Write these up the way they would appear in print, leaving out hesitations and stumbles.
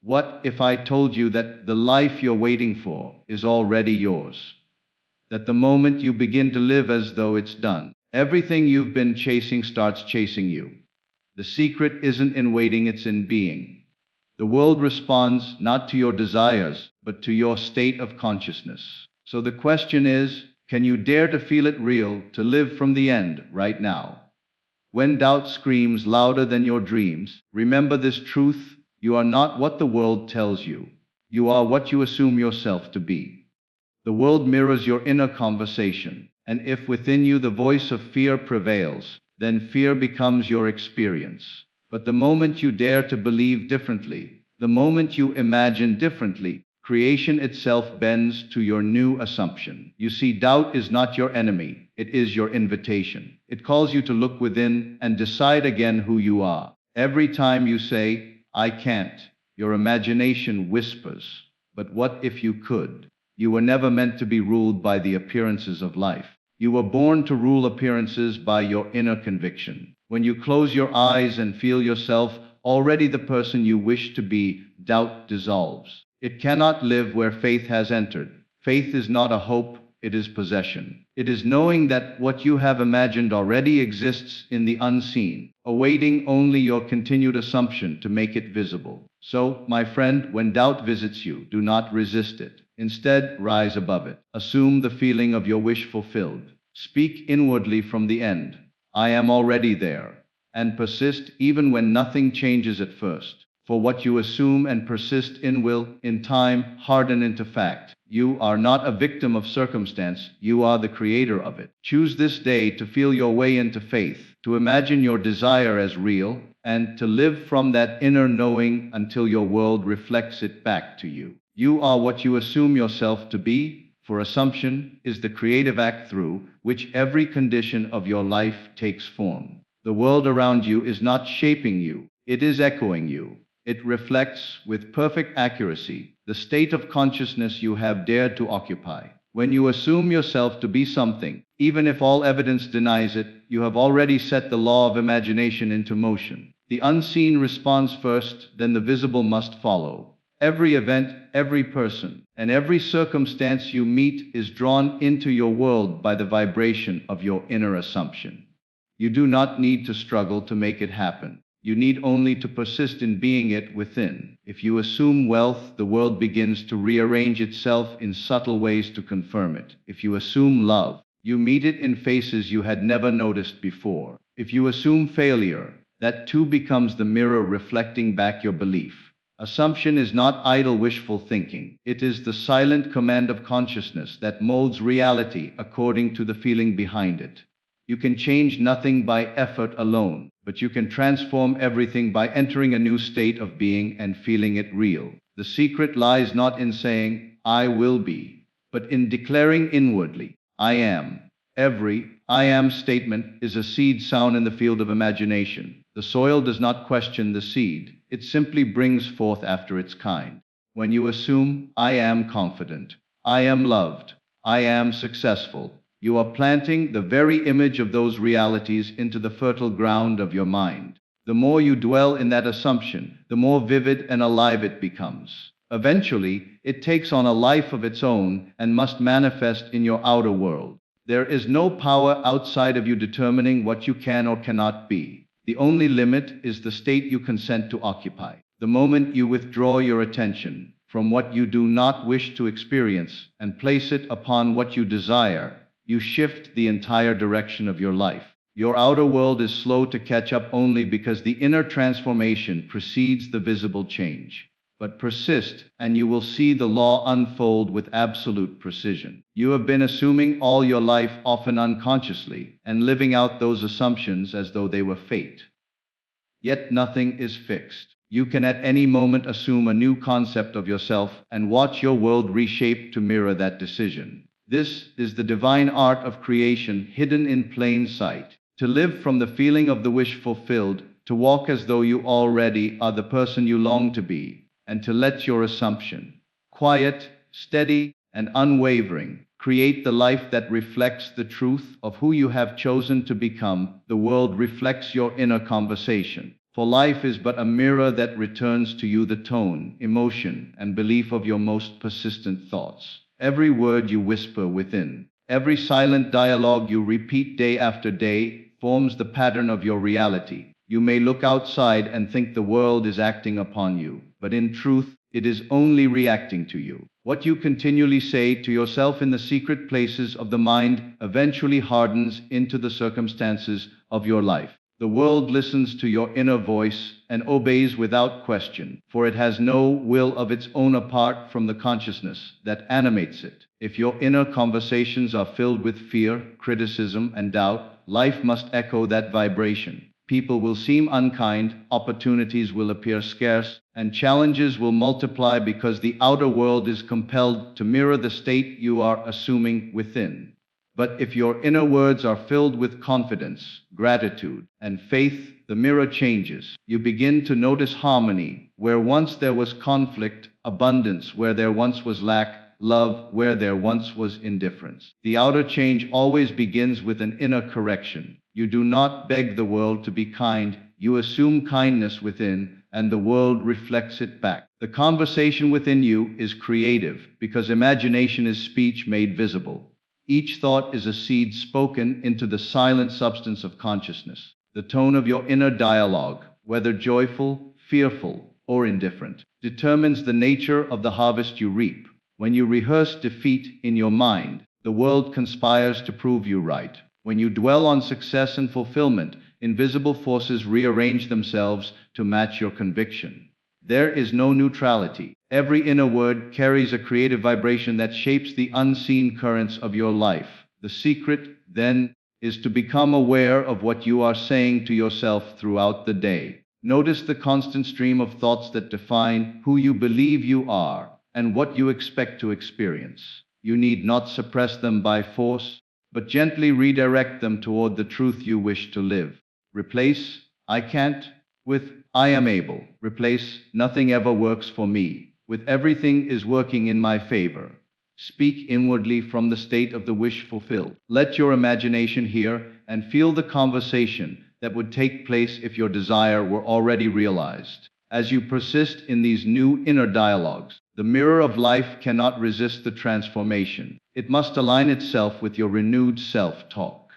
What if I told you that the life you're waiting for is already yours? That the moment you begin to live as though it's done, everything you've been chasing starts chasing you. The secret isn't in waiting, it's in being. The world responds not to your desires, but to your state of consciousness. So the question is, can you dare to feel it real, to live from the end, right now? When doubt screams louder than your dreams, remember this truth: you are not what the world tells you. You are what you assume yourself to be. The world mirrors your inner conversation, and if within you the voice of fear prevails, then fear becomes your experience. But the moment you dare to believe differently, the moment you imagine differently, creation itself bends to your new assumption. You see, doubt is not your enemy, it is your invitation. It calls you to look within and decide again who you are. Every time you say, "I can't," your imagination whispers, "But what if you could?" You were never meant to be ruled by the appearances of life. You were born to rule appearances by your inner conviction. When you close your eyes and feel yourself already the person you wish to be, doubt dissolves. It cannot live where faith has entered. Faith is not a hope, it is possession. It is knowing that what you have imagined already exists in the unseen, awaiting only your continued assumption to make it visible. So, my friend, when doubt visits you, do not resist it. Instead, rise above it. Assume the feeling of your wish fulfilled. Speak inwardly from the end, "I am already there." And persist even when nothing changes at first. For what you assume and persist in will, in time, harden into fact. You are not a victim of circumstance, you are the creator of it. Choose this day to feel your way into faith, to imagine your desire as real, and to live from that inner knowing until your world reflects it back to you. You are what you assume yourself to be, for assumption is the creative act through which every condition of your life takes form. The world around you is not shaping you, it is echoing you. It reflects, with perfect accuracy, the state of consciousness you have dared to occupy. When you assume yourself to be something, even if all evidence denies it, you have already set the law of imagination into motion. The unseen responds first, then the visible must follow. Every event, every person, and every circumstance you meet is drawn into your world by the vibration of your inner assumption. You do not need to struggle to make it happen. You need only to persist in being it within. If you assume wealth, the world begins to rearrange itself in subtle ways to confirm it. If you assume love, you meet it in faces you had never noticed before. If you assume failure, that too becomes the mirror reflecting back your belief. Assumption is not idle wishful thinking. It is the silent command of consciousness that molds reality according to the feeling behind it. You can change nothing by effort alone, but you can transform everything by entering a new state of being and feeling it real. The secret lies not in saying, "I will be," but in declaring inwardly, "I am." Every "I am" statement is a seed sown in the field of imagination. The soil does not question the seed, it simply brings forth after its kind. When you assume, "I am confident, I am loved, I am successful," you are planting the very image of those realities into the fertile ground of your mind. The more you dwell in that assumption, the more vivid and alive it becomes. Eventually, it takes on a life of its own and must manifest in your outer world. There is no power outside of you determining what you can or cannot be. The only limit is the state you consent to occupy. The moment you withdraw your attention from what you do not wish to experience and place it upon what you desire, you shift the entire direction of your life. Your outer world is slow to catch up only because the inner transformation precedes the visible change. But persist, and you will see the law unfold with absolute precision. You have been assuming all your life, often unconsciously, and living out those assumptions as though they were fate. Yet nothing is fixed. You can at any moment assume a new concept of yourself and watch your world reshape to mirror that decision. This is the divine art of creation hidden in plain sight. To live from the feeling of the wish fulfilled, to walk as though you already are the person you long to be, and to let your assumption, quiet, steady, and unwavering, create the life that reflects the truth of who you have chosen to become. The world reflects your inner conversation. For life is but a mirror that returns to you the tone, emotion, and belief of your most persistent thoughts. Every word you whisper within, every silent dialogue you repeat day after day, forms the pattern of your reality. You may look outside and think the world is acting upon you, but in truth, it is only reacting to you. What you continually say to yourself in the secret places of the mind eventually hardens into the circumstances of your life. The world listens to your inner voice and obeys without question, for it has no will of its own apart from the consciousness that animates it. If your inner conversations are filled with fear, criticism, and doubt, life must echo that vibration. People will seem unkind, opportunities will appear scarce, and challenges will multiply because the outer world is compelled to mirror the state you are assuming within. But if your inner words are filled with confidence, gratitude, and faith, the mirror changes. You begin to notice harmony where once there was conflict, abundance where there once was lack, love where there once was indifference. The outer change always begins with an inner correction. You do not beg the world to be kind, you assume kindness within, and the world reflects it back. The conversation within you is creative because imagination is speech made visible. Each thought is a seed spoken into the silent substance of consciousness. The tone of your inner dialogue, whether joyful, fearful, or indifferent, determines the nature of the harvest you reap. When you rehearse defeat in your mind, the world conspires to prove you right. When you dwell on success and fulfillment, invisible forces rearrange themselves to match your conviction. There is no neutrality. Every inner word carries a creative vibration that shapes the unseen currents of your life. The secret, then, is to become aware of what you are saying to yourself throughout the day. Notice the constant stream of thoughts that define who you believe you are and what you expect to experience. You need not suppress them by force, but gently redirect them toward the truth you wish to live. Replace "I can't" with "I am able." Replace "nothing ever works for me" with "everything is working in my favor." Speak inwardly from the state of the wish fulfilled. Let your imagination hear and feel the conversation that would take place if your desire were already realized. As you persist in these new inner dialogues, the mirror of life cannot resist the transformation. It must align itself with your renewed self-talk.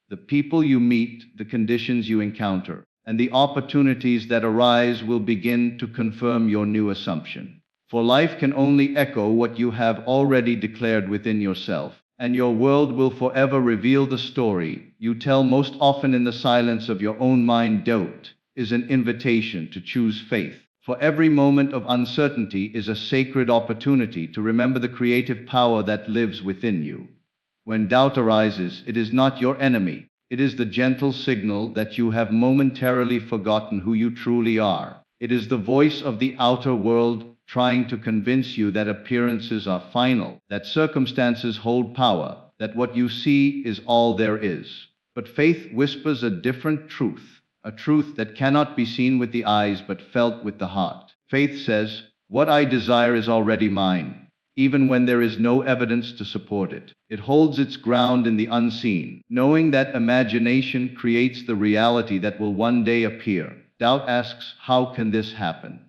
The people you meet, the conditions you encounter, and the opportunities that arise will begin to confirm your new assumption. For life can only echo what you have already declared within yourself, and your world will forever reveal the story you tell most often in the silence of your own mind. Doubt is an invitation to choose faith. For every moment of uncertainty is a sacred opportunity to remember the creative power that lives within you. When doubt arises, it is not your enemy. It is the gentle signal that you have momentarily forgotten who you truly are. It is the voice of the outer world trying to convince you that appearances are final, that circumstances hold power, that what you see is all there is. But faith whispers a different truth, a truth that cannot be seen with the eyes but felt with the heart. Faith says, "What I desire is already mine," even when there is no evidence to support it. It holds its ground in the unseen, knowing that imagination creates the reality that will one day appear. Doubt asks, "How can this happen?"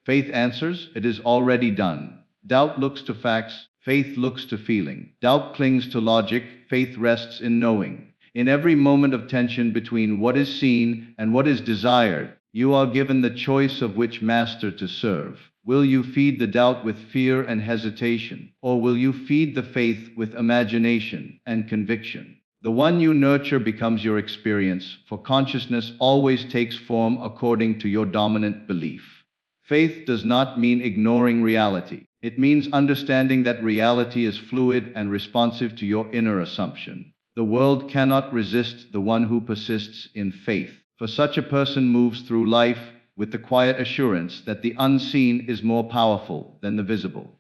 Faith answers, "It is already done." Doubt looks to facts, faith looks to feeling. Doubt clings to logic, faith rests in knowing. In every moment of tension between what is seen and what is desired, you are given the choice of which master to serve. Will you feed the doubt with fear and hesitation, or will you feed the faith with imagination and conviction? The one you nurture becomes your experience, for consciousness always takes form according to your dominant belief. Faith does not mean ignoring reality. It means understanding that reality is fluid and responsive to your inner assumption. The world cannot resist the one who persists in faith. For such a person moves through life with the quiet assurance that the unseen is more powerful than the visible.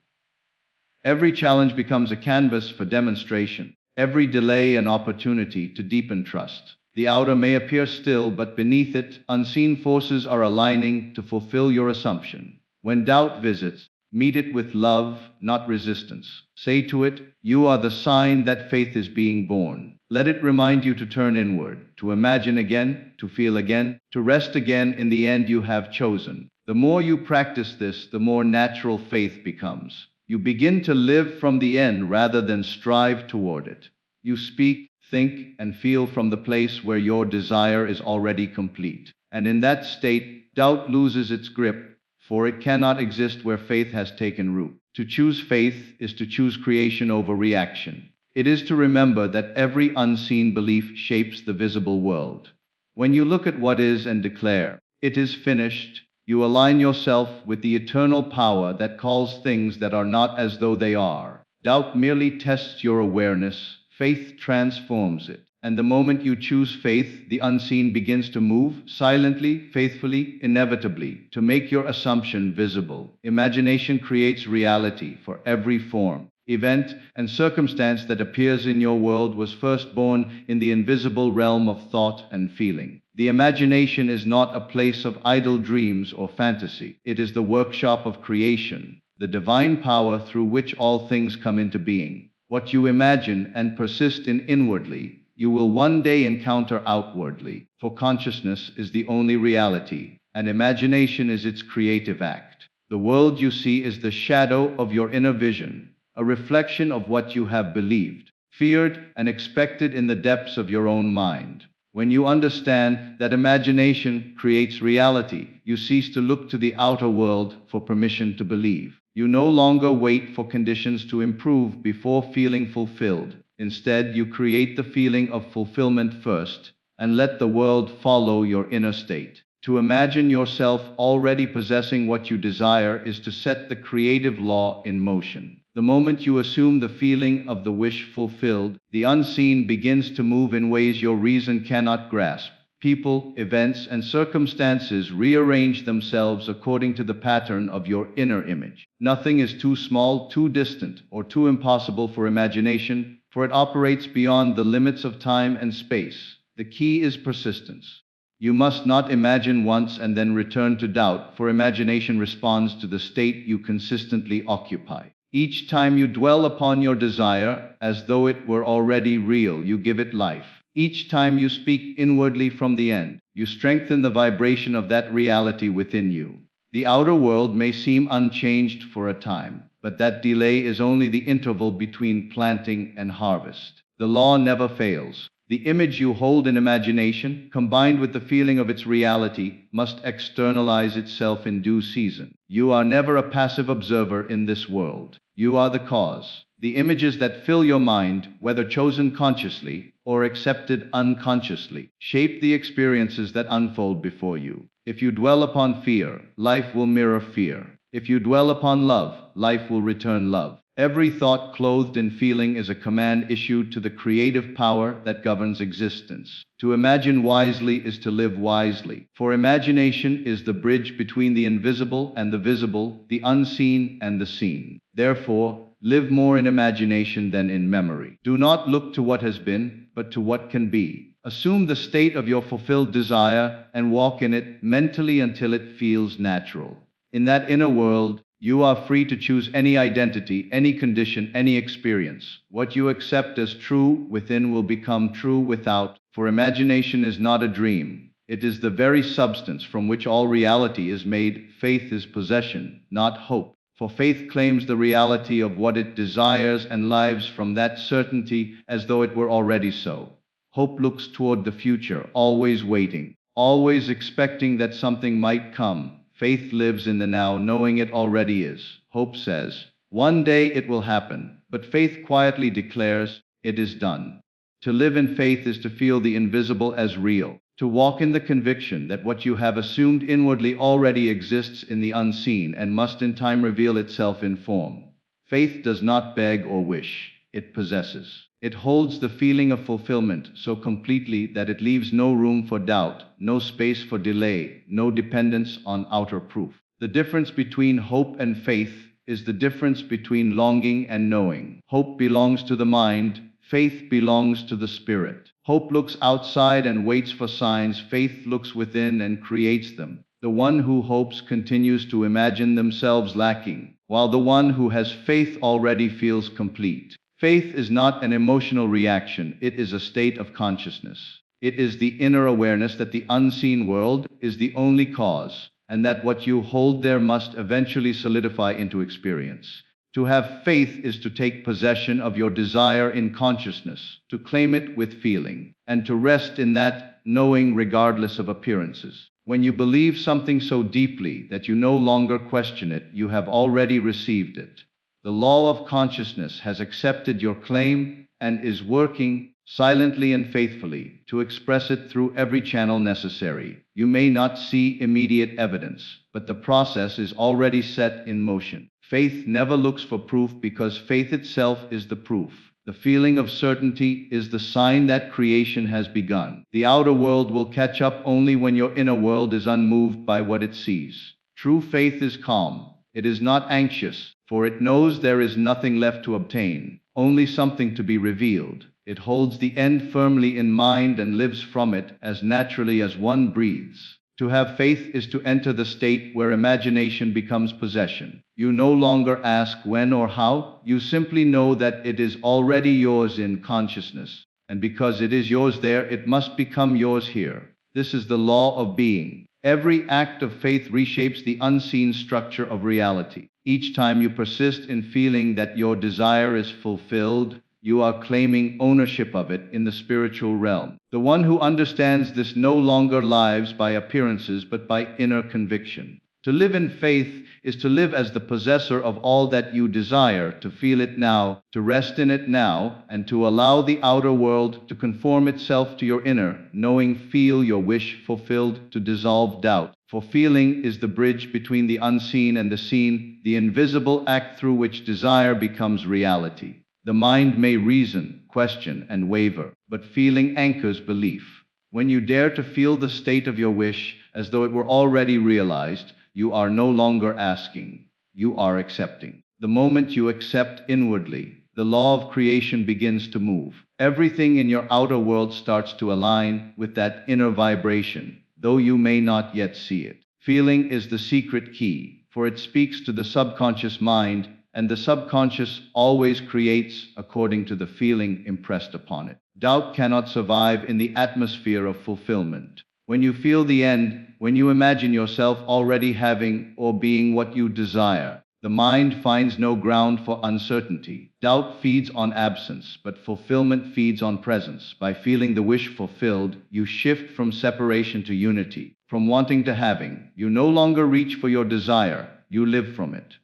Every challenge becomes a canvas for demonstration, every delay an opportunity to deepen trust. The outer may appear still, but beneath it, unseen forces are aligning to fulfill your assumption. When doubt visits, meet it with love, not resistance. Say to it, "You are the sign that faith is being born." Let it remind you to turn inward, to imagine again, to feel again, to rest again. In the end, you have chosen. The more you practice this, the more natural faith becomes. You begin to live from the end rather than strive toward it. You speak, think, and feel from the place where your desire is already complete. And in that state, doubt loses its grip, for it cannot exist where faith has taken root. To choose faith is to choose creation over reaction. It is to remember that every unseen belief shapes the visible world. When you look at what is and declare, "It is finished," you align yourself with the eternal power that calls things that are not as though they are. Doubt merely tests your awareness, faith transforms it. And the moment you choose faith, the unseen begins to move, silently, faithfully, inevitably, to make your assumption visible. Imagination creates reality, for every form, event, and circumstance that appears in your world was first born in the invisible realm of thought and feeling. The imagination is not a place of idle dreams or fantasy. It is the workshop of creation, the divine power through which all things come into being. What you imagine and persist in inwardly, you will one day encounter outwardly, for consciousness is the only reality, and imagination is its creative act. The world you see is the shadow of your inner vision, a reflection of what you have believed, feared, and expected in the depths of your own mind. When you understand that imagination creates reality, you cease to look to the outer world for permission to believe. You no longer wait for conditions to improve before feeling fulfilled. Instead, you create the feeling of fulfillment first, and let the world follow your inner state. To imagine yourself already possessing what you desire is to set the creative law in motion. The moment you assume the feeling of the wish fulfilled, the unseen begins to move in ways your reason cannot grasp. People, events, and circumstances rearrange themselves according to the pattern of your inner image. Nothing is too small, too distant, or too impossible for imagination, for it operates beyond the limits of time and space. The key is persistence. You must not imagine once and then return to doubt, for imagination responds to the state you consistently occupy. Each time you dwell upon your desire, as though it were already real, you give it life. Each time you speak inwardly from the end, you strengthen the vibration of that reality within you. The outer world may seem unchanged for a time, but that delay is only the interval between planting and harvest. The law never fails. The image you hold in imagination, combined with the feeling of its reality, must externalize itself in due season. You are never a passive observer in this world. You are the cause. The images that fill your mind, whether chosen consciously or accepted unconsciously, shape the experiences that unfold before you. If you dwell upon fear, life will mirror fear. If you dwell upon love, life will return love. Every thought clothed in feeling is a command issued to the creative power that governs existence. To imagine wisely is to live wisely, for imagination is the bridge between the invisible and the visible, the unseen and the seen. Therefore, live more in imagination than in memory. Do not look to what has been, but to what can be. Assume the state of your fulfilled desire and walk in it mentally until it feels natural. In that inner world, you are free to choose any identity, any condition, any experience. What you accept as true within will become true without, for imagination is not a dream. It is the very substance from which all reality is made. Faith is possession, not hope. For faith claims the reality of what it desires and lives from that certainty as though it were already so. Hope looks toward the future, always waiting, always expecting that something might come. Faith lives in the now, knowing it already is. Hope says, one day it will happen, but faith quietly declares, it is done. To live in faith is to feel the invisible as real, to walk in the conviction that what you have assumed inwardly already exists in the unseen and must in time reveal itself in form. Faith does not beg or wish, it possesses. It holds the feeling of fulfillment so completely that it leaves no room for doubt, no space for delay, no dependence on outer proof. The difference between hope and faith is the difference between longing and knowing. Hope belongs to the mind, faith belongs to the spirit. Hope looks outside and waits for signs, faith looks within and creates them. The one who hopes continues to imagine themselves lacking, while the one who has faith already feels complete. Faith is not an emotional reaction, it is a state of consciousness. It is the inner awareness that the unseen world is the only cause, and that what you hold there must eventually solidify into experience. To have faith is to take possession of your desire in consciousness, to claim it with feeling, and to rest in that knowing regardless of appearances. When you believe something so deeply that you no longer question it, you have already received it. The law of consciousness has accepted your claim and is working silently and faithfully to express it through every channel necessary. You may not see immediate evidence, but the process is already set in motion. Faith never looks for proof because faith itself is the proof. The feeling of certainty is the sign that creation has begun. The outer world will catch up only when your inner world is unmoved by what it sees. True faith is calm. It is not anxious, for it knows there is nothing left to obtain, only something to be revealed. It holds the end firmly in mind and lives from it as naturally as one breathes. To have faith is to enter the state where imagination becomes possession. You no longer ask when or how, you simply know that it is already yours in consciousness, and because it is yours there, it must become yours here. This is the law of being. Every act of faith reshapes the unseen structure of reality. Each time you persist in feeling that your desire is fulfilled, you are claiming ownership of it in the spiritual realm. The one who understands this no longer lives by appearances but by inner conviction. To live in faith is to live as the possessor of all that you desire, to feel it now, to rest in it now, and to allow the outer world to conform itself to your inner, knowing, feel your wish fulfilled, to dissolve doubt. For feeling is the bridge between the unseen and the seen, the invisible act through which desire becomes reality. The mind may reason, question, and waver, but feeling anchors belief. When you dare to feel the state of your wish as though it were already realized, you are no longer asking, you are accepting. The moment you accept inwardly, the law of creation begins to move. Everything in your outer world starts to align with that inner vibration, though you may not yet see it. Feeling is the secret key, for it speaks to the subconscious mind, and the subconscious always creates according to the feeling impressed upon it. Doubt cannot survive in the atmosphere of fulfillment. When you feel the end, when you imagine yourself already having or being what you desire, the mind finds no ground for uncertainty. Doubt feeds on absence, but fulfillment feeds on presence. By feeling the wish fulfilled, you shift from separation to unity. From wanting to having, you no longer reach for your desire, you live from it.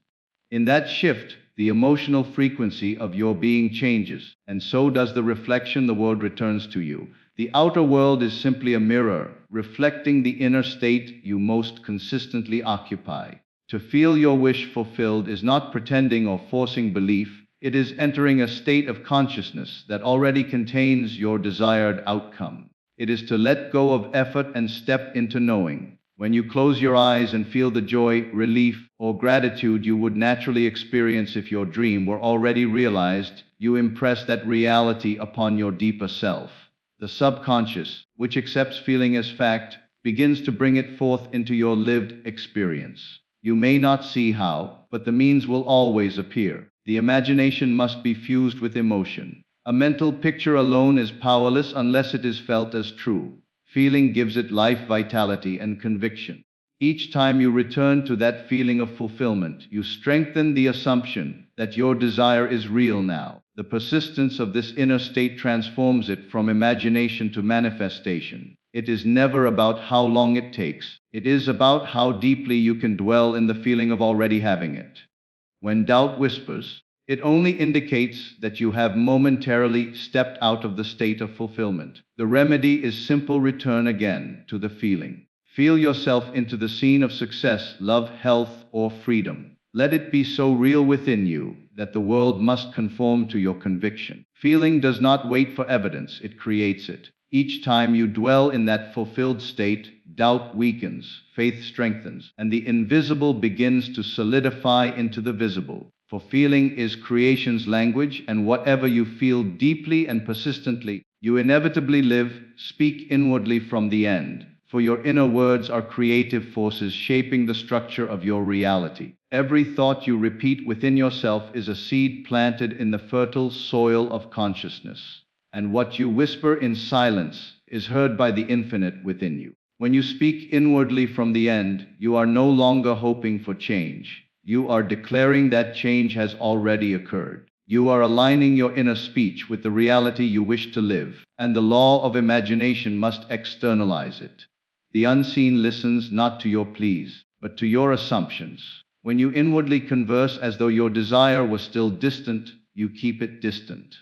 In that shift, the emotional frequency of your being changes, and so does the reflection the world returns to you. The outer world is simply a mirror, reflecting the inner state you most consistently occupy. To feel your wish fulfilled is not pretending or forcing belief, it is entering a state of consciousness that already contains your desired outcome. It is to let go of effort and step into knowing. When you close your eyes and feel the joy, relief, or gratitude you would naturally experience if your dream were already realized, you impress that reality upon your deeper self. The subconscious, which accepts feeling as fact, begins to bring it forth into your lived experience. You may not see how, but the means will always appear. The imagination must be fused with emotion. A mental picture alone is powerless unless it is felt as true. Feeling gives it life, vitality, and conviction. Each time you return to that feeling of fulfillment, you strengthen the assumption that your desire is real now. The persistence of this inner state transforms it from imagination to manifestation. It is never about how long it takes. It is about how deeply you can dwell in the feeling of already having it. When doubt whispers, it only indicates that you have momentarily stepped out of the state of fulfillment. The remedy is simple: return again to the feeling. Feel yourself into the scene of success, love, health, or freedom. Let it be so real within you that the world must conform to your conviction. Feeling does not wait for evidence, it creates it. Each time you dwell in that fulfilled state, doubt weakens, faith strengthens, and the invisible begins to solidify into the visible. For feeling is creation's language, and whatever you feel deeply and persistently, you inevitably live, speak inwardly from the end. For your inner words are creative forces shaping the structure of your reality. Every thought you repeat within yourself is a seed planted in the fertile soil of consciousness. And what you whisper in silence is heard by the infinite within you. When you speak inwardly from the end, you are no longer hoping for change. You are declaring that change has already occurred. You are aligning your inner speech with the reality you wish to live, and the law of imagination must externalize it. The unseen listens not to your pleas, but to your assumptions. When you inwardly converse as though your desire was still distant, you keep it distant.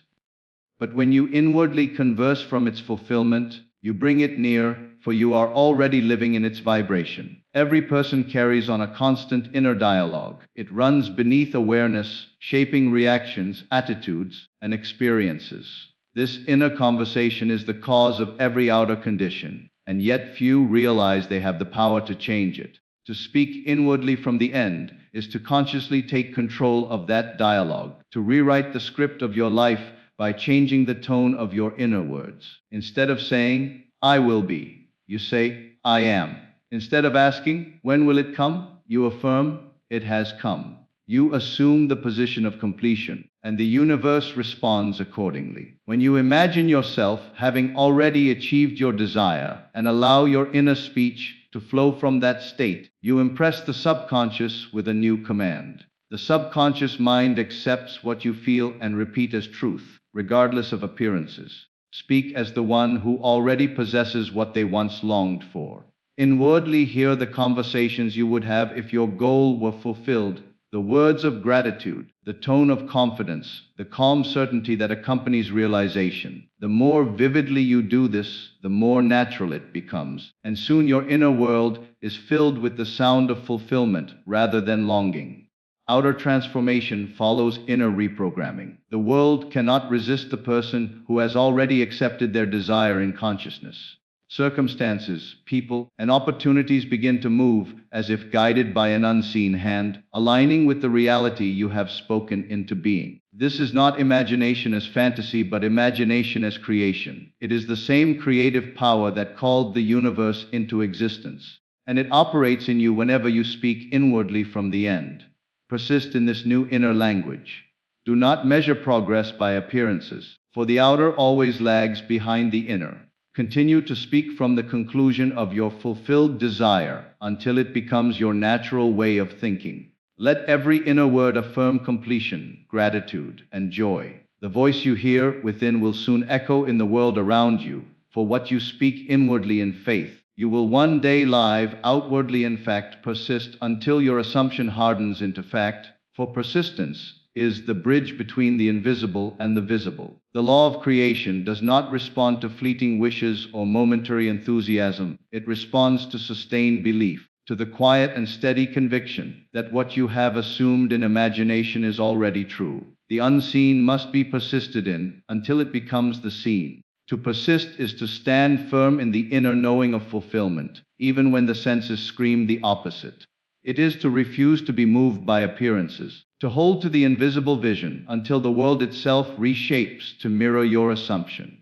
But when you inwardly converse from its fulfillment, you bring it near, for you are already living in its vibration. Every person carries on a constant inner dialogue. It runs beneath awareness, shaping reactions, attitudes, and experiences. This inner conversation is the cause of every outer condition, and yet few realize they have the power to change it. To speak inwardly from the end is to consciously take control of that dialogue, to rewrite the script of your life by changing the tone of your inner words. Instead of saying, "I will be," you say, "I am." Instead of asking, "When will it come?" you affirm, "It has come." You assume the position of completion, and the universe responds accordingly. When you imagine yourself having already achieved your desire and allow your inner speech to flow from that state, you impress the subconscious with a new command. The subconscious mind accepts what you feel and repeat as truth, regardless of appearances. Speak as the one who already possesses what they once longed for. Inwardly hear the conversations you would have if your goal were fulfilled, the words of gratitude, the tone of confidence, the calm certainty that accompanies realization. The more vividly you do this, the more natural it becomes, and soon your inner world is filled with the sound of fulfillment rather than longing. Outer transformation follows inner reprogramming. The world cannot resist the person who has already accepted their desire in consciousness. Circumstances, people, and opportunities begin to move as if guided by an unseen hand, aligning with the reality you have spoken into being. This is not imagination as fantasy, but imagination as creation. It is the same creative power that called the universe into existence, and it operates in you whenever you speak inwardly from the end. Persist in this new inner language. Do not measure progress by appearances, for the outer always lags behind the inner. Continue to speak from the conclusion of your fulfilled desire until it becomes your natural way of thinking. Let every inner word affirm completion, gratitude, and joy. The voice you hear within will soon echo in the world around you, for what you speak inwardly in faith, you will one day live outwardly in fact. Persist until your assumption hardens into fact, for persistence is the bridge between the invisible and the visible. The law of creation does not respond to fleeting wishes or momentary enthusiasm. It responds to sustained belief, to the quiet and steady conviction that what you have assumed in imagination is already true. The unseen must be persisted in until it becomes the seen. To persist is to stand firm in the inner knowing of fulfillment, even when the senses scream the opposite. It is to refuse to be moved by appearances, to hold to the invisible vision until the world itself reshapes to mirror your assumption.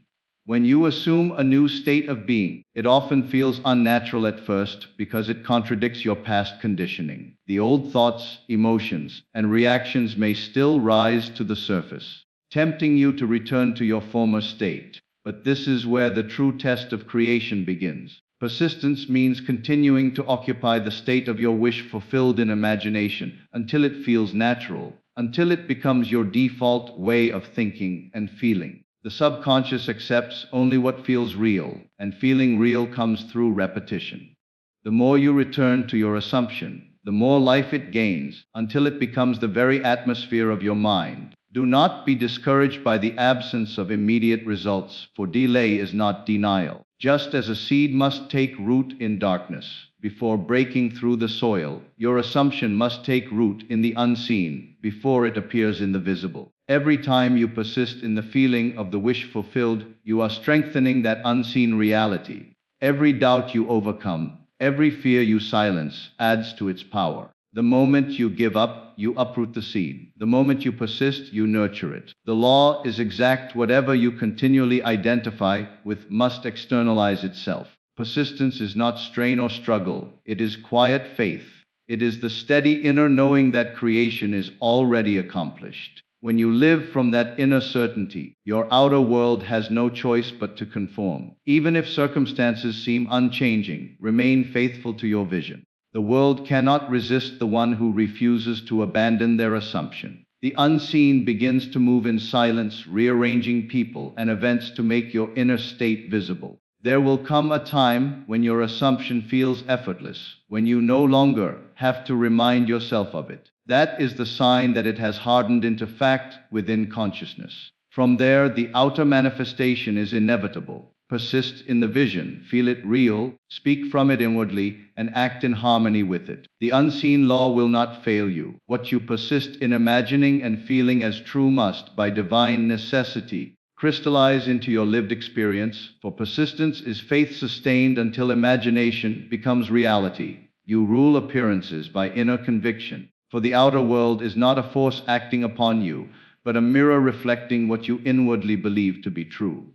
When you assume a new state of being, it often feels unnatural at first because it contradicts your past conditioning. The old thoughts, emotions, and reactions may still rise to the surface, tempting you to return to your former state. But this is where the true test of creation begins. Persistence means continuing to occupy the state of your wish fulfilled in imagination until it feels natural, until it becomes your default way of thinking and feeling. The subconscious accepts only what feels real, and feeling real comes through repetition. The more you return to your assumption, the more life it gains, until it becomes the very atmosphere of your mind. Do not be discouraged by the absence of immediate results, for delay is not denial. Just as a seed must take root in darkness before breaking through the soil, your assumption must take root in the unseen before it appears in the visible. Every time you persist in the feeling of the wish fulfilled, you are strengthening that unseen reality. Every doubt you overcome, every fear you silence, adds to its power. The moment you give up, you uproot the seed. The moment you persist, you nurture it. The law is exact. Whatever you continually identify with must externalize itself. Persistence is not strain or struggle, it is quiet faith. It is the steady inner knowing that creation is already accomplished. When you live from that inner certainty, your outer world has no choice but to conform. Even if circumstances seem unchanging, remain faithful to your vision. The world cannot resist the one who refuses to abandon their assumption. The unseen begins to move in silence, rearranging people and events to make your inner state visible. There will come a time when your assumption feels effortless, when you no longer have to remind yourself of it. That is the sign that it has hardened into fact within consciousness. From there, the outer manifestation is inevitable. Persist in the vision, feel it real, speak from it inwardly, and act in harmony with it. The unseen law will not fail you. What you persist in imagining and feeling as true must, by divine necessity, crystallize into your lived experience, for persistence is faith sustained until imagination becomes reality. You rule appearances by inner conviction, for the outer world is not a force acting upon you, but a mirror reflecting what you inwardly believe to be true.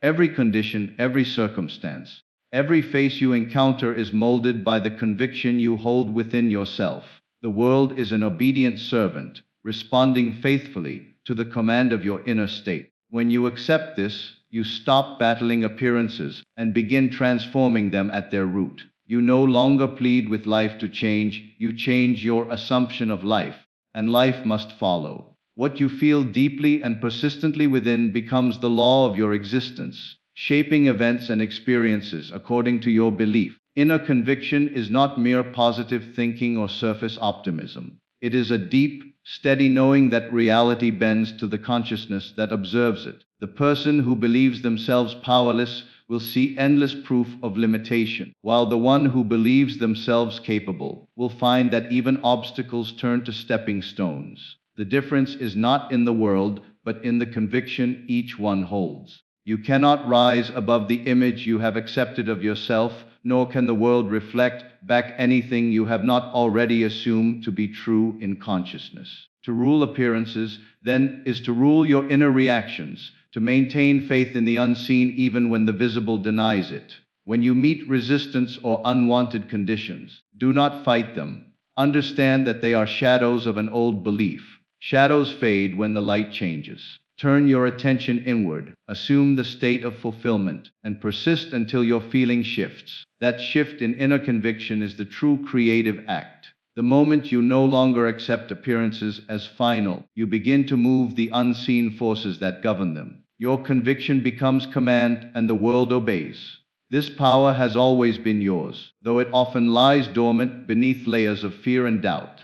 Every condition, every circumstance, every face you encounter is molded by the conviction you hold within yourself. The world is an obedient servant, responding faithfully to the command of your inner state. When you accept this, you stop battling appearances and begin transforming them at their root. You no longer plead with life to change, you change your assumption of life, and life must follow. What you feel deeply and persistently within becomes the law of your existence, shaping events and experiences according to your belief. Inner conviction is not mere positive thinking or surface optimism. It is a deep, steady knowing that reality bends to the consciousness that observes it. The person who believes themselves powerless will see endless proof of limitation, while the one who believes themselves capable will find that even obstacles turn to stepping stones. The difference is not in the world, but in the conviction each one holds. You cannot rise above the image you have accepted of yourself, nor can the world reflect back anything you have not already assumed to be true in consciousness. To rule appearances, then, is to rule your inner reactions, to maintain faith in the unseen even when the visible denies it. When you meet resistance or unwanted conditions, do not fight them. Understand that they are shadows of an old belief. Shadows fade when the light changes. Turn your attention inward, assume the state of fulfillment, and persist until your feeling shifts. That shift in inner conviction is the true creative act. The moment you no longer accept appearances as final, you begin to move the unseen forces that govern them. Your conviction becomes command, and the world obeys. This power has always been yours, though it often lies dormant beneath layers of fear and doubt.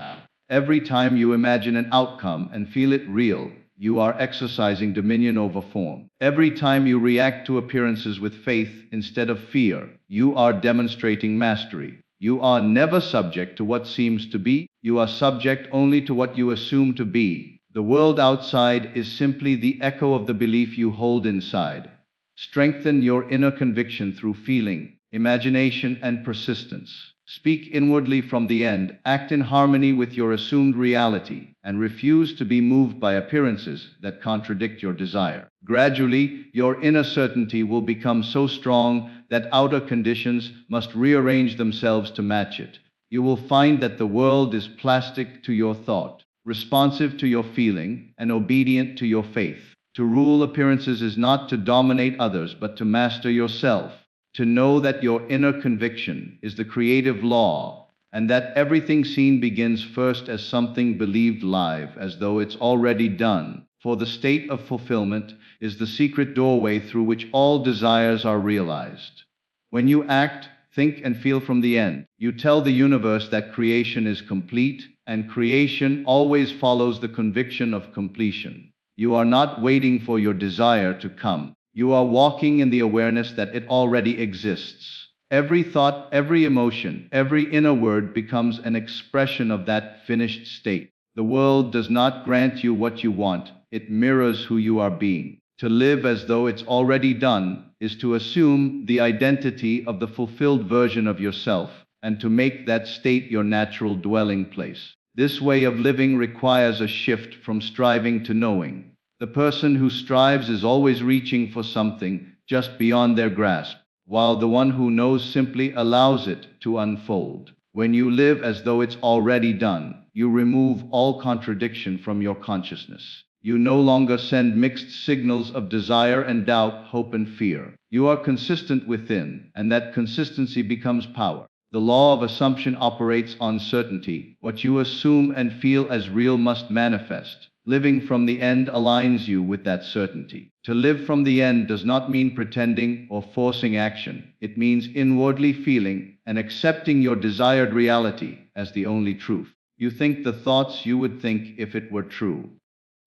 Every time you imagine an outcome and feel it real, you are exercising dominion over form. Every time you react to appearances with faith instead of fear, you are demonstrating mastery. You are never subject to what seems to be, you are subject only to what you assume to be. The world outside is simply the echo of the belief you hold inside. Strengthen your inner conviction through feeling, imagination, and persistence. Speak inwardly from the end, act in harmony with your assumed reality, and refuse to be moved by appearances that contradict your desire. Gradually, your inner certainty will become so strong that outer conditions must rearrange themselves to match it. You will find that the world is plastic to your thought, responsive to your feeling, and obedient to your faith. To rule appearances is not to dominate others, but to master yourself. To know that your inner conviction is the creative law, and that everything seen begins first as something believed live, as though it's already done. For the state of fulfillment is the secret doorway through which all desires are realized. When you act, think, and feel from the end, you tell the universe that creation is complete, and creation always follows the conviction of completion. You are not waiting for your desire to come. You are walking in the awareness that it already exists. Every thought, every emotion, every inner word becomes an expression of that finished state. The world does not grant you what you want, it mirrors who you are being. To live as though it's already done is to assume the identity of the fulfilled version of yourself, and to make that state your natural dwelling place. This way of living requires a shift from striving to knowing. The person who strives is always reaching for something just beyond their grasp. while the one who knows simply allows it to unfold. When you live as though it's already done, you remove all contradiction from your consciousness. You no longer send mixed signals of desire and doubt, hope and fear. You are consistent within, and that consistency becomes power. The law of assumption operates on certainty. What you assume and feel as real must manifest. Living from the end aligns you with that certainty. To live from the end does not mean pretending or forcing action. It means inwardly feeling and accepting your desired reality as the only truth. You think the thoughts you would think if it were true.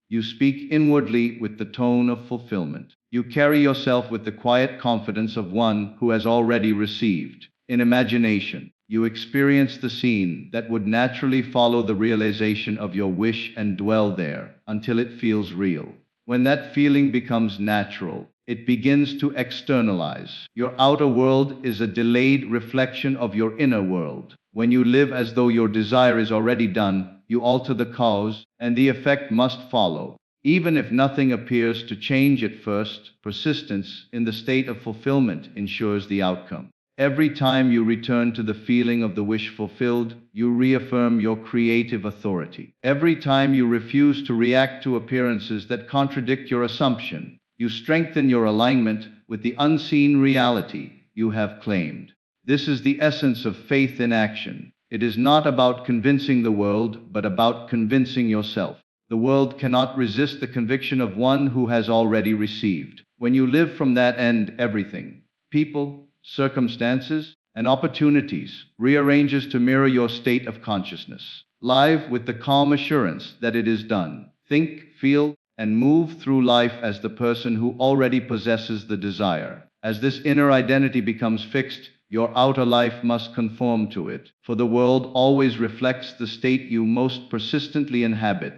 You speak inwardly with the tone of fulfillment. You carry yourself with the quiet confidence of one who has already received. In imagination, you experience the scene that would naturally follow the realization of your wish and dwell there until it feels real. When that feeling becomes natural, it begins to externalize. Your outer world is a delayed reflection of your inner world. When you live as though your desire is already done, you alter the cause, and the effect must follow. Even if nothing appears to change at first, persistence in the state of fulfillment ensures the outcome. Every time you return to the feeling of the wish fulfilled, you reaffirm your creative authority. Every time you refuse to react to appearances that contradict your assumption, you strengthen your alignment with the unseen reality you have claimed. This is the essence of faith in action. It is not about convincing the world, but about convincing yourself. The world cannot resist the conviction of one who has already received. When you live from that end, everything, people, circumstances, and opportunities rearranges to mirror your state of consciousness. Live with the calm assurance that it is done. Think, feel, and move through life as the person who already possesses the desire. As this inner identity becomes fixed, your outer life must conform to it, for the world always reflects the state you most persistently inhabit.